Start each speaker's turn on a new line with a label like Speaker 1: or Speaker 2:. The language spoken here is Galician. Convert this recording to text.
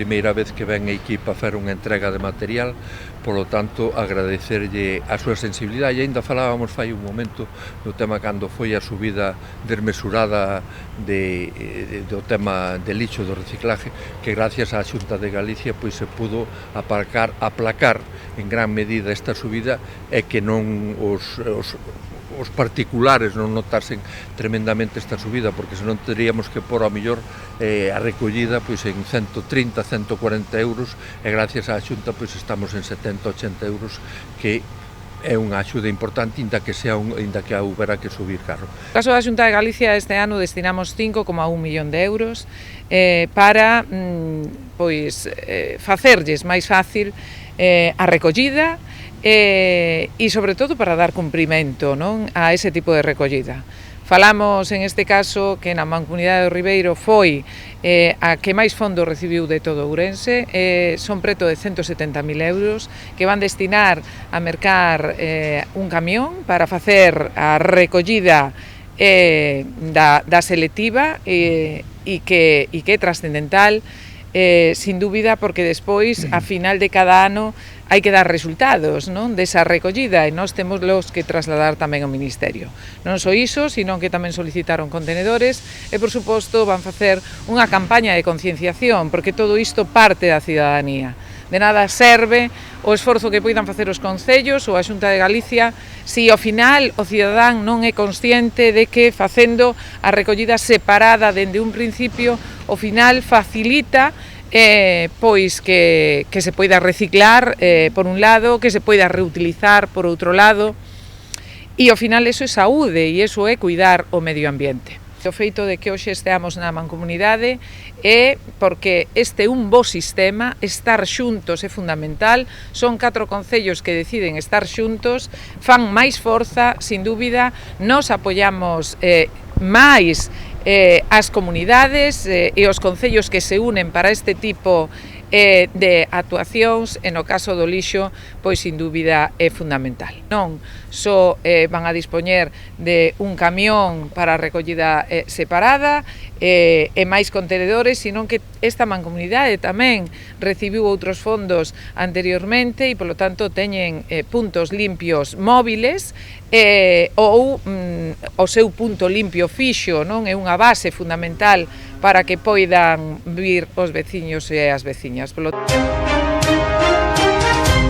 Speaker 1: primeira vez que ven a equipa a fer unha entrega de material, polo tanto agradecerlle a súa sensibilidade. E ainda falábamos fai un momento do tema cando foi a subida desmesurada do tema de lixo do reciclaje, que gracias á Xunta de Galicia pois se pudo aplacar en gran medida esta subida e que non os particulares non notasen tremendamente esta subida, porque senón teríamos que pôr ao mellor a recollida pois en 130, 140 euros e gracias á Xunta pois estamos en 70, 80 euros, que é unha axuda importante, inda que houbera que subir carro.
Speaker 2: No caso da Xunta de Galicia, este ano destinamos 5,1 millón de euros para facerlles máis fácil a recollida e sobre todo para dar cumprimento, non, a ese tipo de recollida. Falamos en este caso que na Mancomunidade do Ribeiro foi a que máis fondos recibiu de todo Ourense, son preto de 170.000 euros que van destinar a mercar un camión para facer a recollida da selectiva e que é trascendental, sin dúbida, porque despois, a final de cada ano, hai que dar resultados, non, desa recollida, e nós temos que trasladar tamén ao Ministerio. Non só iso, sino que tamén solicitaron contenedores e, por suposto, van facer unha campaña de concienciación, porque todo isto parte da cidadanía. De nada serve o esforzo que poidan facer os concellos ou a Xunta de Galicia se ao final o cidadán non é consciente de que facendo a recollida separada dende un principio, ao final facilita pois que se poida reciclar por un lado, que se poida reutilizar por outro lado, e ao final eso é saúde e eso é cuidar o medio ambiente. O feito de que hoxe esteamos na mancomunidade é porque este é un bo sistema, estar xuntos é fundamental, son 4 concellos que deciden estar xuntos, fan máis forza, sin dúbida, nos apoiamos máis as comunidades e os concellos que se unen para este tipo de actuacións, e no caso do lixo, pois sin dúbida é fundamental. Non só van a dispoñer de un camión para a recollida separada e máis contenedores, sino que esta mancomunidade tamén recibiu outros fondos anteriormente e, polo tanto, teñen puntos limpios móviles ou o seu punto limpio fixo, non, é unha base fundamental para que poidan vir os veciños e as veciñas.